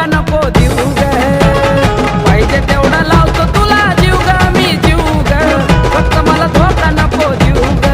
धोका नको देऊ ग पाहिजे तेवढा लावतो तुला जीव ग मी जीव ग फक्त मला धोका नको देऊ ग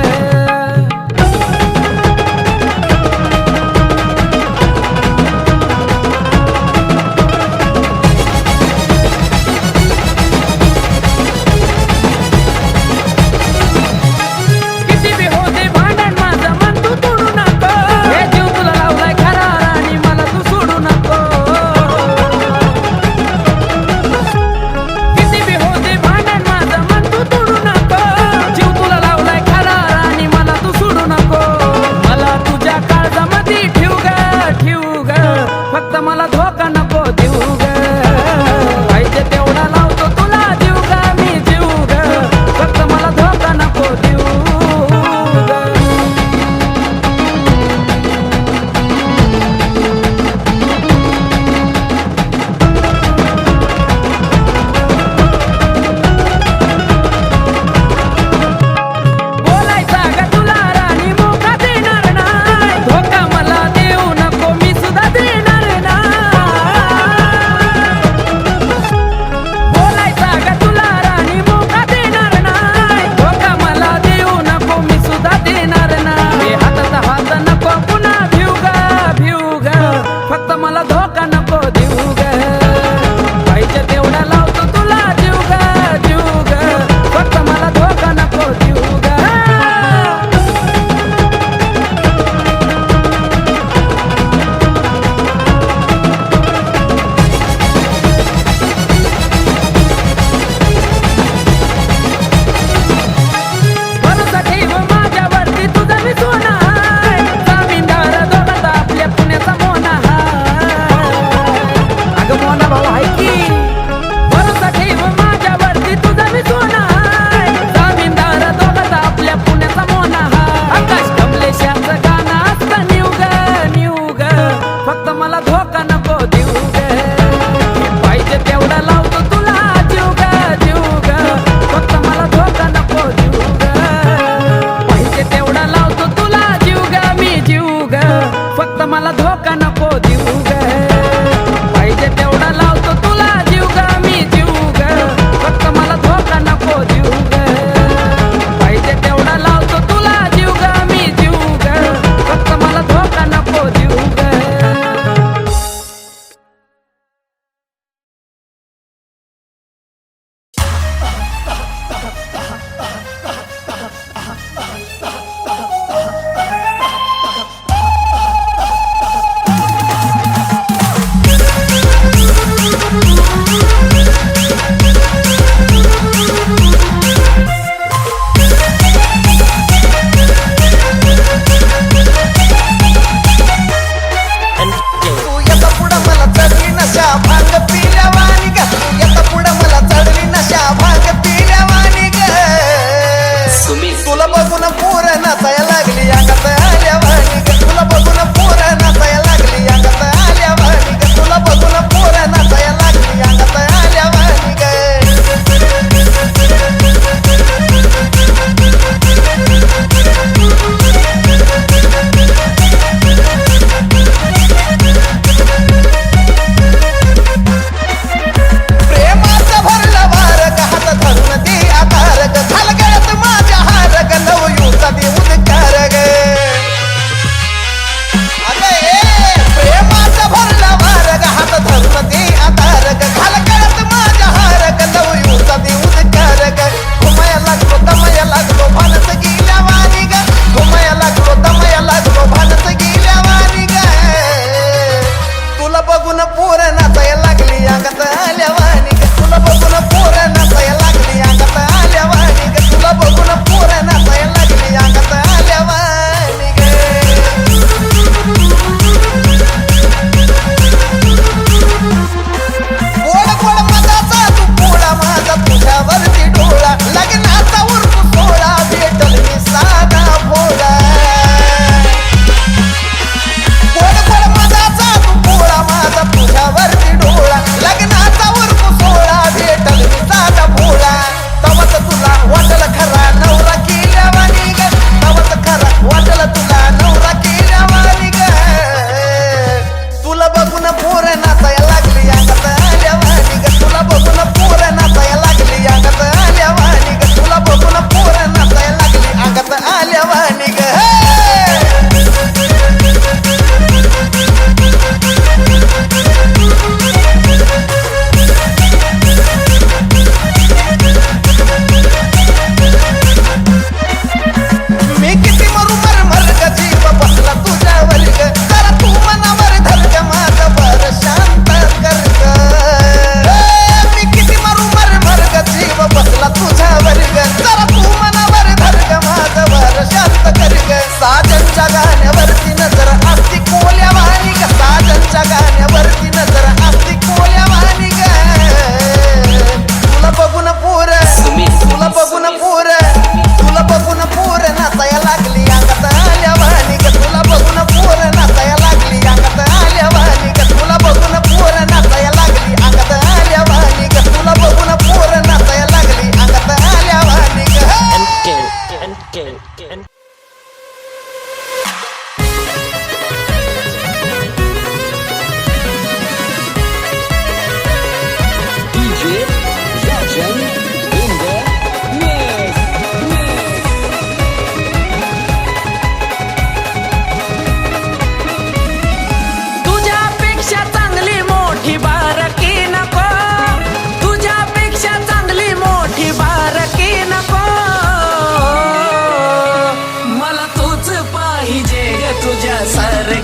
मला धोका नको देऊ ग पाहिजे तेवढा लावतो तुला जीव ग मी जीव ग फक्त मला धोका नको देऊ ग बोलायचा ग तुला राणी मोका देणार नाही धोका मला देऊ नको मी सुद्धा देणार फक्त मला धोका नको देऊ ग पाहिजे तेवढा लावतो तुला जीव ग जीव ग फक्त मला धोका नको देऊ ग भरोसा ठेव माझ्यावरती तुझा मी सोना जामीनदार दोघांचा आपल्या पुण्याचा मोना मोना भाऊ आहे की भरोसा ठेव माझ्यावरती तुझा मी सोना जामीनदार दोघांचा आपल्या पुण्याचा मोना आकाश कमलेशाचं गाणं असतं न्यू ग फक्त मला धोका नको देऊ ग पाहिजे तेवढा लावतो तुला जीव ग फक्त मला धोका नको देऊ ग पाहिजे तेवढा लावतो तुला जीव ग मी जीव ग फक्त मला धोका नको देऊ ग पाहिजे तेवढा लावतो तुला जीव ग मी जीव ग फक्त मला धोका नको देऊ ग पाहिजे तेवढा लावतो तुला जीव ग मी जीव ग फक्त मला धोका नको देऊ ग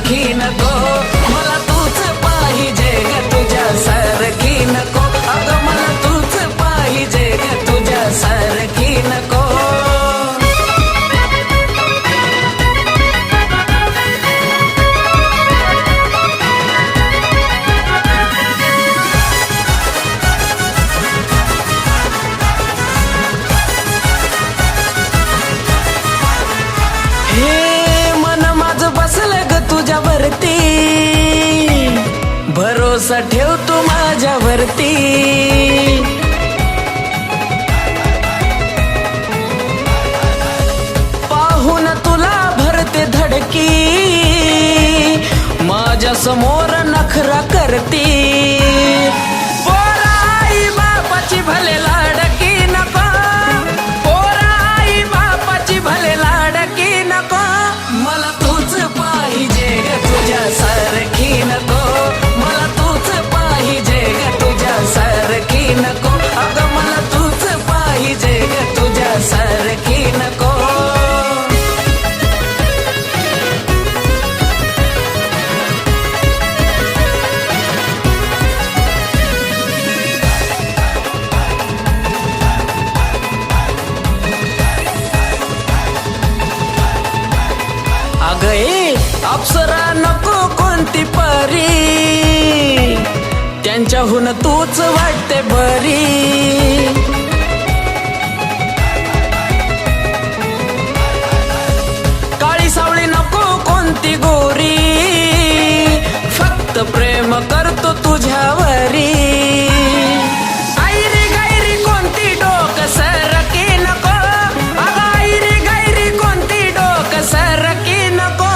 सारखी नको मला तूच पाहिजे ग तुझ्या सारखी नको अगं मला तूच पाहिजे ग तुझ्या सारखी नको भरोसा ठेव तू माझ्यावरती पाहून तुला भरते धडकी माझ्या समोर नखरा करती पोरा आई बापाची भले लाडकी नको पोरा आई बापाची भले लाडकी नको मला तूच पाहिजे ग तुझ्या सारखी नको मला तूच पाहिजे ग तुझ्या सारखी नको अगं मला तूच पाहिजे ग तुझ्या सारखी नको अगं अप्सरा नको कोणती परी त्यांच्याहून तूच वाटते बरी काळी सावळी नको कोणती गोरी फक्त प्रेम करतो तुझ्यावरी आईरी गायरी कोणती डोक सरकी नको अगं आईरी गायरी कोणती डोक सरकी नको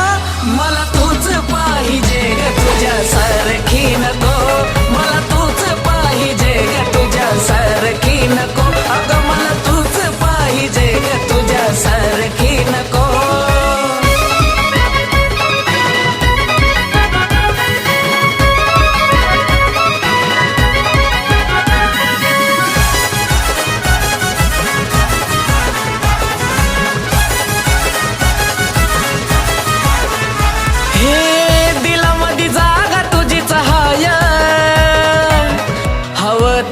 मला तूच पाहिजे ग तुझ्या सारखी नको मला तूच पाहिजे ग तुझ्या सारखी नको अगं मला तूच पाहिजे ग तुझ्या सारखी नको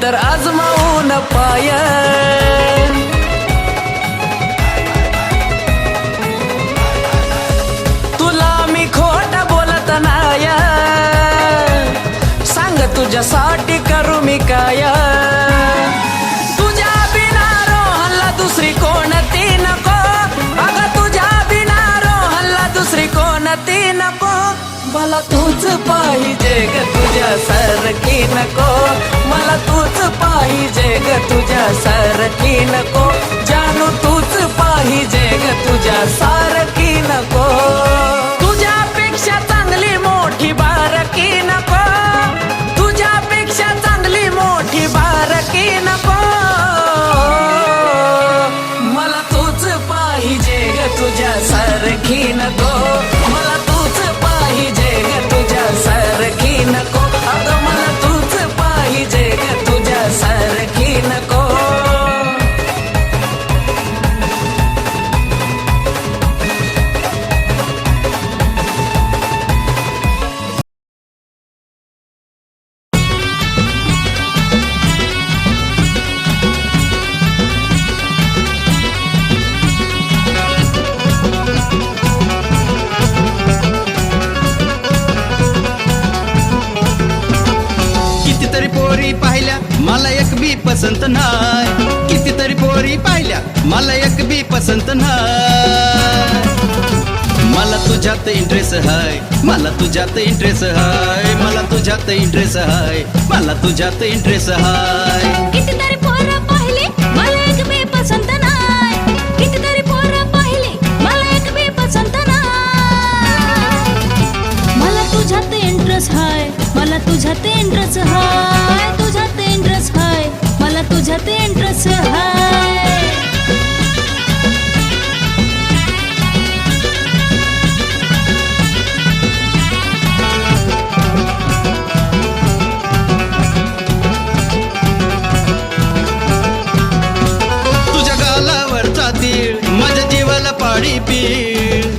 तर आजमावून पाय तुला मी खोट बोलत नाय सांग तुझ्यासाठी करू मी काय तुझ्या बिना रोहनला दुसरी कोणती नको अगं तुझ्या बिना रोहनला दुसरी कोणती नको मला तूच पाहिजे ग तुझ्या सारखी नको मला तूच पाहिजे ग तुझ्या सारखी नको जानू तूच पाहिजे ग तुझ्या सारखी नको तुझ्यापेक्षा चांगली मोठी बारकी नको तुझ्यापेक्षा चांगली मोठी बारकी नको मला तूच पाहिजे ग तुझ्या सारखी नको मला तूच पाहिजे ग तुझ्या सारखी नको अगं मला तूच पाहिजे ग तुझ्या सारखी नको मला एक बी पसंत नाही कितीतरी पोरी पाहिल्या मला एक बी पसंत नाही मला तुझ्यात इंटरेस्ट हाय मला तुझ्यात इंटरेस्ट हाय मला तुझ्यात इंटरेस्ट हाय मला तुझ्यात इंटरेस्ट हाय कितीतरी पोरं पाहिले मला एक बी पसंत नाही कितीतरी पोरं पाहिले मला एक बी पसंत नाही मला तुझ्यात इंटरेस्ट हाय मला तुझ्यात इंटरेस्ट हाय तुझ्यात इंटरेस्ट हाय मला तुझ्यात इंटरेस्ट हाय तुझ्या गालावरचा तीळ माझ्या जीवाला पाणी पीळ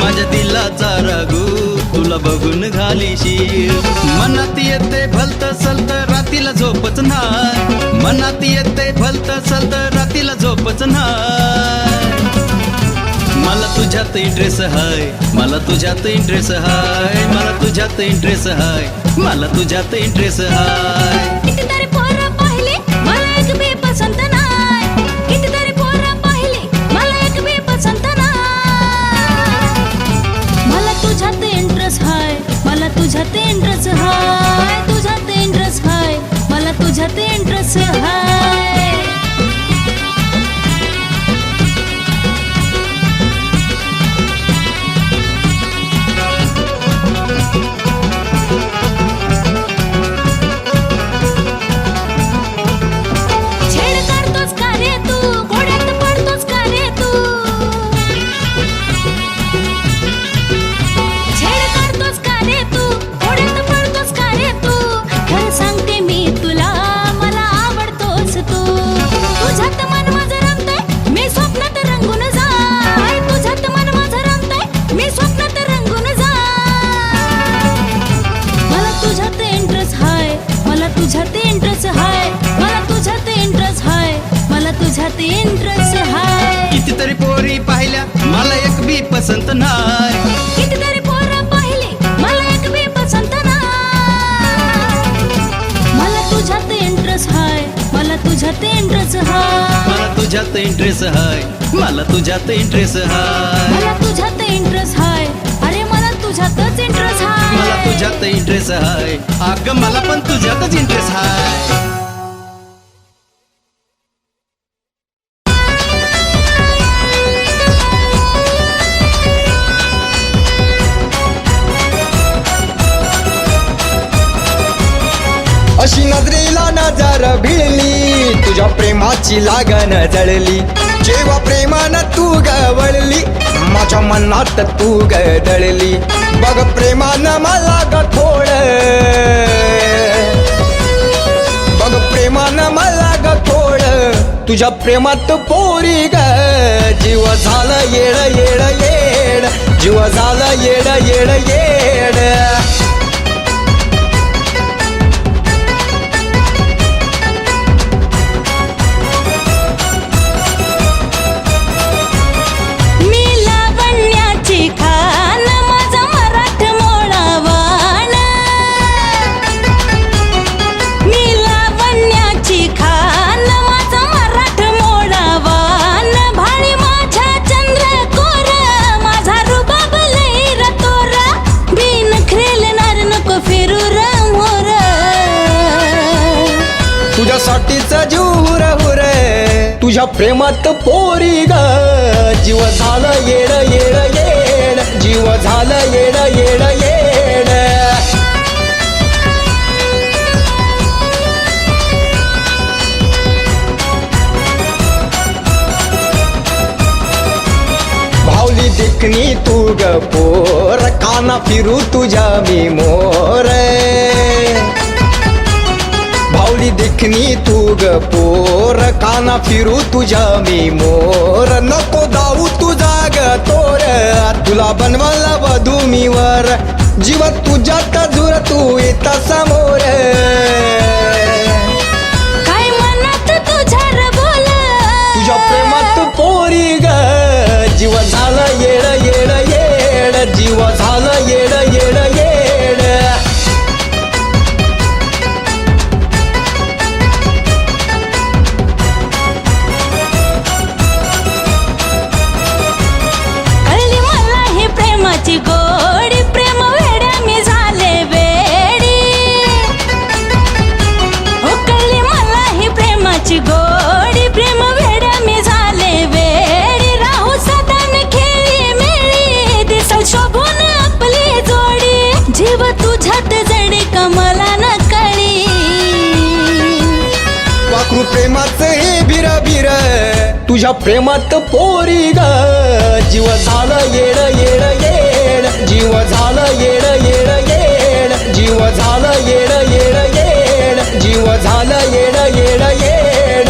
माझ्या दिलाचा रागू तुला बघून घालीशील. मनात येते भलत सलत रातीला झोपच नाय, मनात येते भलत सलत रातीला झोपच नाय. मला तुझ्यात इंटरेस्ट हाय, मला तुझ्यात इंटरेस्ट हाय, मला तुझ्यात इंटरेस्ट हाय, मला तुझ्यात इंटरेस्ट हाय. कितीतरी पोरं पाहिले मला एक बी पसंत नाय, कितीतरी पोरं पाहिले मला एक बी पसंत नाय. मला तुझ्यात इंटरेस्ट हाय, मला तुझ्यात इंटरेस्ट हाय, तुझ्यात इंटरेस्ट हाय, मला तुझ्यात इंटरेस्ट हाय. तुझ्यात इंटरेस्ट हाय, मला तुझ्यात इंटरेस्ट हाय, मला तुझ्यात इंटरेस्ट हाय. कितीतरी पोरी पाहिल्या मला एक बी पसंत नाय, कितीतरी पोरं पाहिले मला एक बी पसंत नाय. मला तुझ्यात इंटरेस्ट हाय, मला तुझ्यात इंटरेस्ट हाय, मला तुझ्यात इंटरेस्ट हाय, मला तुझ्यात इंटरेस्ट हाय. मला तुझ्यात इंटरेस्ट हाय, अरे मला तुझ्यातच इंटरेस्ट हाय. मला तुझ्यात इंटरेस्ट हाय, अगं मला पण तुझ्यातच इंटरेस्ट हाय. अशी नजरेला नजर भिडली, तुझ्या प्रेमाची लागण जळली. जेव्हा प्रेमानं तू गवळली, माझ्या मनात तू गदळली. बघ प्रेमानं मला गठोड, बघ प्रेमानं मला गठोड. तुझ्या प्रेमात पोरी ग, जीव झालं येड येड येड, जीव झालं येड येड येड. तुझ्यासाठीच जीव हुर हुर, तुझ्या प्रेमात पोरी ग, जीव झालं येड येड येड, जीव झालं येड येड येड. भावली देखणी तू ग पोर, काना फिरू तुझ्या मी मोर. भावली देखणी तू ग पोर, काना फिरू तुझ्या मी मोर. नको दाऊ तुझा ग तोर, तुला बनवायला वधू मी वर. जीव तुझ्यात झुर तू येता समोर. काय मनात तुझ्या रे बोल, तुझ्या प्रेमात पोरी ग, जीव झालं येड येड येड, जीव झालं येड येड येड. प्रेमाची गोडी, प्रेम वेड्या मी झाले वेडी. हो कळली मला ही प्रेमाची गोडी, प्रेम वेड्या मी झाले वेडी. राहू सदान खेळी मेळी, दिसल शोभून आपली जोडी. जीव तुझ्यात जडी कमला न कळी, वाकरू प्रेमाचं हे बिर बिर, तुझ्या प्रेमात पोरी ग, जीव झालं येड येड येड, जीव झालं येड येड येड, जीव झालं येड येड येड, जीव झालं येड येड येड.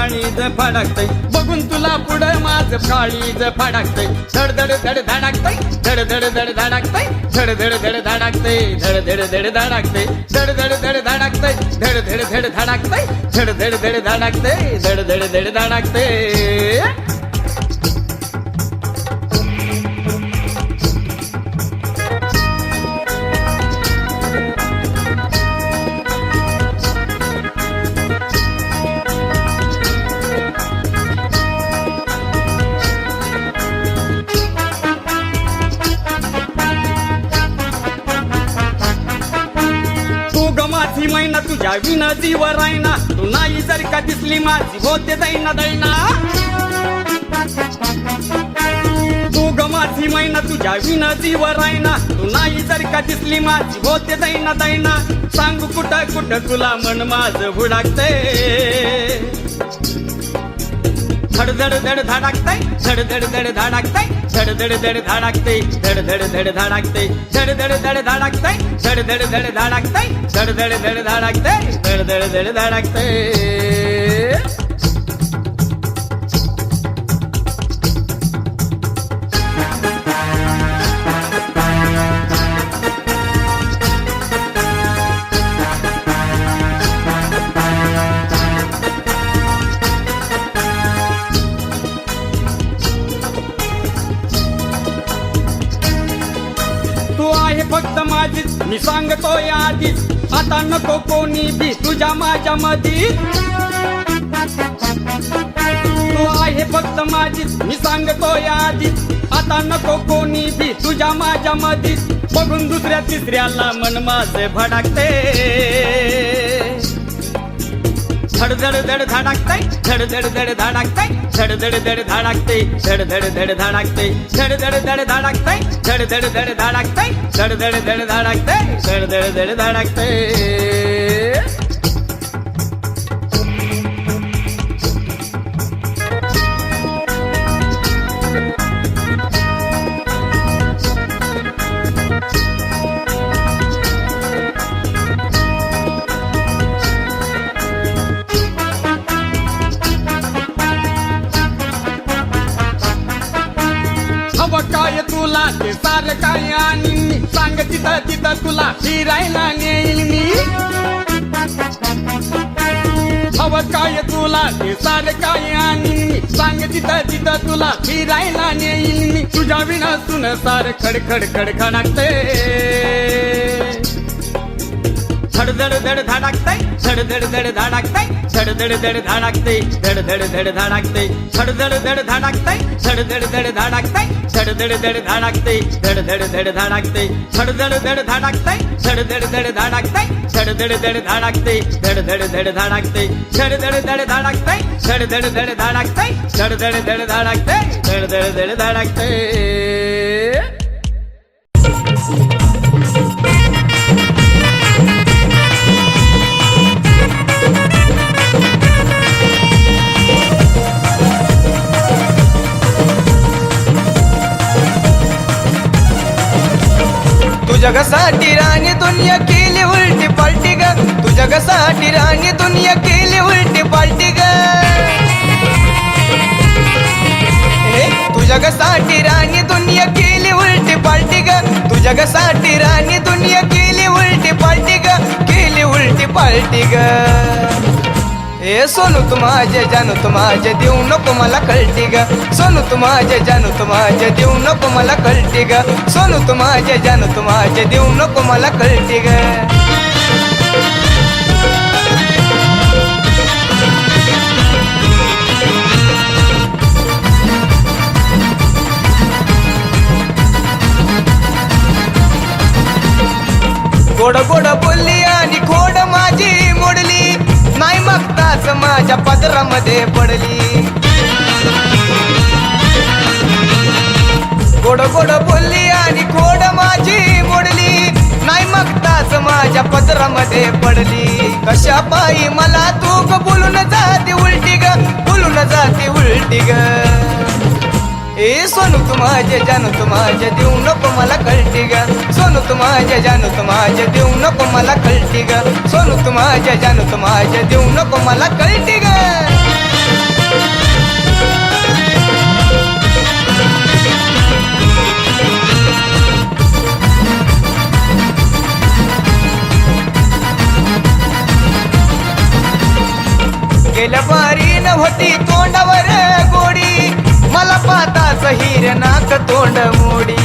काळीज फडकतय बघून तुला पुढं माझ काळीज फडकतय धड धड धड धडकतय धड धड धड धडकतय धड धड धड धडकतय धड धड धड धडकतय धड धड धड धडकतय धड धड धड धडकतय धड धड धड धडकतय धड धड धड धडकतय माझी मैना तुझ्या विना जीव रायना तू नाही जर का दिसली माझी होते दैना दैना तू ग माझी मैना तुझ्या विना जीव रायना तू नाही जर का दिसली माझी होते दैना दैना सांगू कुठं कुठं तुला मन माझं हुडाकतंय धड धड धड धडकतय धड धड धड धडकतय धड धड धड धडकतय धड धड धड धडकतय धड धड धड धडकतय धड धड धड धडकतय धड धड धड धडकतय धड धड धड धडकतय फक्त माझीच मी सांगतोय आधीच आता नको कोणी भी तुझ्या माझ्या मधी तू आहे फक्त माझीच मी सांगतोय आधीच आता नको कोणी भी तुझ्या माझ्या मधी बघून दुसऱ्या तिसऱ्याला मन माझे भडकते धड धड धड धडकतय धड धड धड धडकतय धड धड धड धडकतय धड धड धड धडकतय धड धड धड धडकतय धड धड धड धडकतय धड धड धड धडकतय धड धड धड धडकतय काय तुला ते सार काय आणि मी सांग तिथं तिथं तुला फिरायला नेईल मी हवं काय तुला ते सार काय आणि मी सांग तिथं तिथं तुला फिरायला नेईल मी तुझ्या विना सुन सार खडखड खडखडकते धड धड धड धडकतय धड धड धड धडकतय धड धड धड धडकतय धड धड धड धडकतय धड धड धड धडकतय धड धड धड धडकतय धड धड धड धडकतय धड धड धड धडकतय धड धड धड धडकतय धड धड धड धडकतय धड धड धड धडकतय धड धड धड धडकतय धड धड धड धडकतय धड धड धड धडकतय धड धड धड धडकतय धड धड धड धडकतय तुझ्यासाठी राणी दुनिया केली उलटी पालटी ग तुझ्यासाठी राणी दुनिया केली उलटी पालटी ग तुझ्यासाठी राणी दुनिया केली उलटी पालटी ग तुझ्यासाठी राणी दुनिया केली उलटी पालटी ग केली उलटी पालटी ग ए सोनू तू माझे जानू तू माझे देऊ नको मला कळटी ग सोनू तू माझे जानू तू माझे देऊ नको मला कळटी ग सोनू तू माझे जानू तू माझे देऊ नको मला कळटी ग गोड गोड बोलली आणि खोड माझी मोडली नाही मागताच माझ्या पदरामध्ये पडली गोड गोड बोलली आणि खोड माझी मोडली नाही मागताच माझ्या पदरामध्ये पडली कशा पायी मला तू बोलून जाते उलटी ग बोलून जाते उलटी ग ए सोनू तू माझे जानू तू माझे देऊ नको मला कळटी ग सोनू तू माझे जानू तू माझे देऊ नको मला कळटी ग सोनू तू माझे जानू तू माझे देऊ नको मला कळटी ग गेल्या बारी नव्हती तोंडावर गोडी मला पाताच हिर नाक तोंड मोडी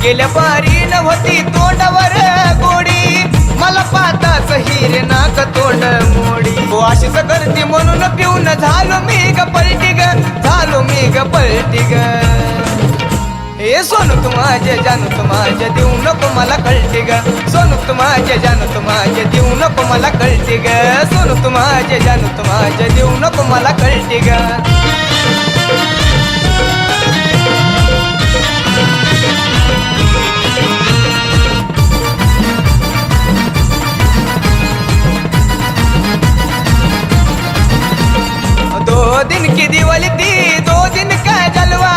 गेल्या बारी नव्हती तोंडावर गोडी मला पाताच हिर नाक तोंड मोडी हो अशीच करते म्हणून पिऊन झालो मी ग पलटी ग झालो मी ग पलटी ग ए सोनू तू माझे जानू तू माझे देऊ नको मला कळते ग सोनू तू माझे जानू तू माझे देऊ नको मला कळते ग सोनू तू माझे जानू तू माझे देऊ नको मला कळते ग दिन की दिवाली थी 2 दिन का जलवा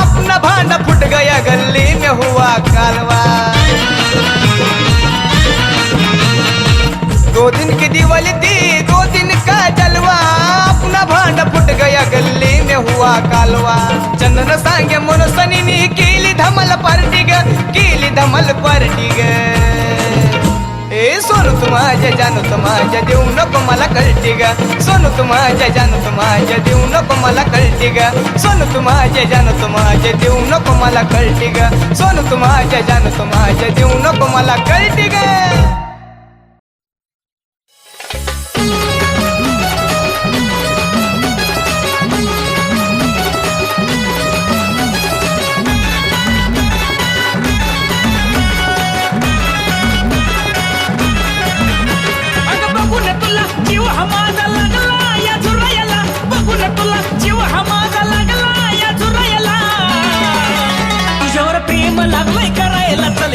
अपना भांडा फुट गया गली में हुआ कालवा 2 दिन की दिवाली थी 2 दिन का जलवा अपना भांडा फुट गया गली में हुआ कालवा चंदन सांगे मनोसनी केली धमल पार्टी ग केली धमल पार्टी ग ए सोनू तू माझे जानू तू माझे देऊ नको मला कळते ग सोनू तू माझे जानू तू माझे देऊ नको मला कळते ग सोनू तू माझे जानू तू माझे देऊ नको मला कळते ग सोनू तू माझे जानू तू माझे देऊ नको मला कळते ग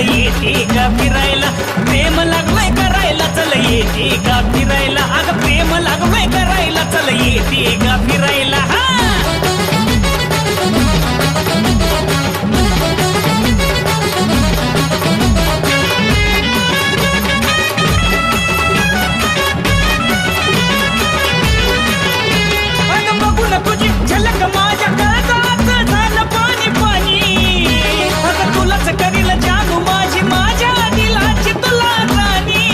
येते का फिरायला प्रेम लागलंय करायला चल येते का फिरायला अगं प्रेम लागलंय करायला चल येते का फिरायला अगं बघून तुझी झलक माझ्या काळजात झालं पाणी पाणी अगं तुलाच करील जानू माझी माझ्या दिलाची तुला राणी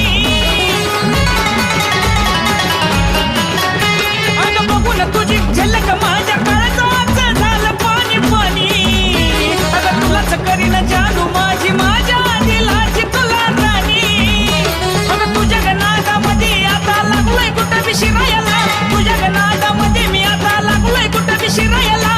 अगं बघून तुझी झलक माझ्या काळजात झालं पाणी पाणी अगं तुलाच करील जानू माझी माझ्या दिलाची तुला राणी अगं तुझ्या गनादामध्ये आता लागलोय कुठं विशिरायला तुझ्या गनादामध्ये मी आता लागलोय कुठं विशिरायला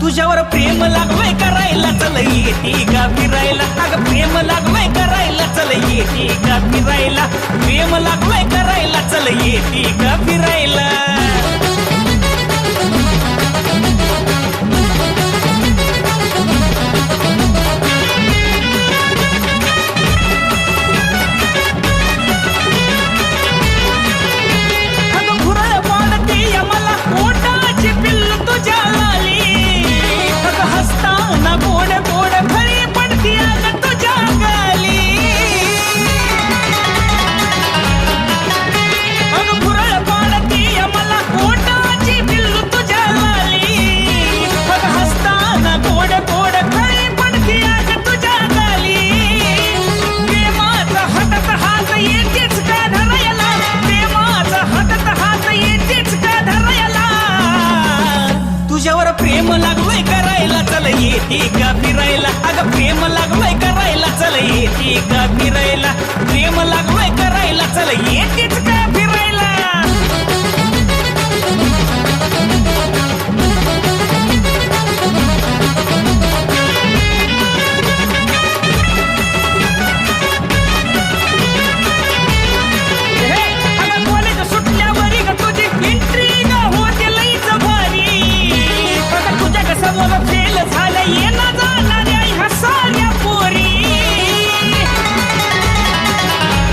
तुझ्यावर प्रेम लागलोय करायला चल येते का फिरायला अगं प्रेम लागलोय करायला चल येते का फिरायला प्रेम लागलोय करायला चल येते का फिरायला गोड गोड खरी पडती अगं तुझ्या गाली अगं फुरळ पाडती मला पोटाची पिल्लू तुझ्या गाली अगं हसताना गोड गोड खरी पडती अगं तुझ्या गाली प्रेमाचा हातात हात येतेच का धरायला प्रेमाचा हातात हात येतेच का धरायला तुझ्यावर प्रेम लागलोय करायला चल येते का फिरायला अगं प्रेम लागलोय करायला चल येते का फिरायला प्रेम लागलोय करायला चल येतेच का फिरायला अगं कॉलेज सुटल्यावरी ग तुझी एंट्री ग होते लईच भारी अगं तुझ्या समोर फेल झालं येणं जाणाऱ्या ह्या साऱ्या पोरी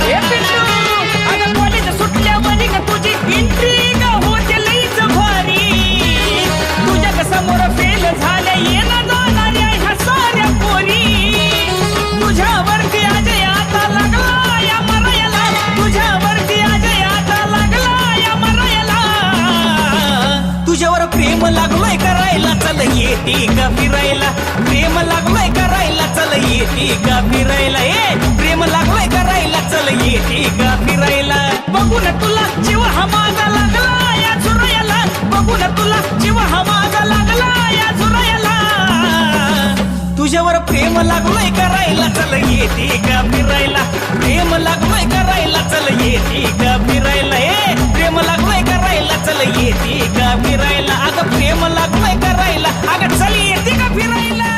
हे पिल्लू अगं कॉलेज सुटल्यावरी ग तुझी एंट्री ग होते लईच भारी तुझ्या समोर फेल झालं येणं जाणाऱ्या ह्या साऱ्या पोरी तुझ्यावरती अजय आता लागला या मरायला तुझ्यावरती अजय आता लागला या मरायला तुझ्यावर प्रेम लागलोय करायला चल येते का फिरायला प्रेम लागलोय करायला चल येते का फिरायला ए प्रेम लागलोय करायला चल येते का फिरायला बघून तुला जीव हा माझा लागला या झुरायाला बघून तुला जीव हा माझा लागला या झुरायाला तुझ्यावर प्रेम लागलोय करायला चल येते का फिरायला प्रेम लागलोय करायला चल येते का फिरायला ए प्रेम लागलोय करायला चल येते का फिरायला अगं प्रेम लागलोय करायला अगं चल येते का फिरायला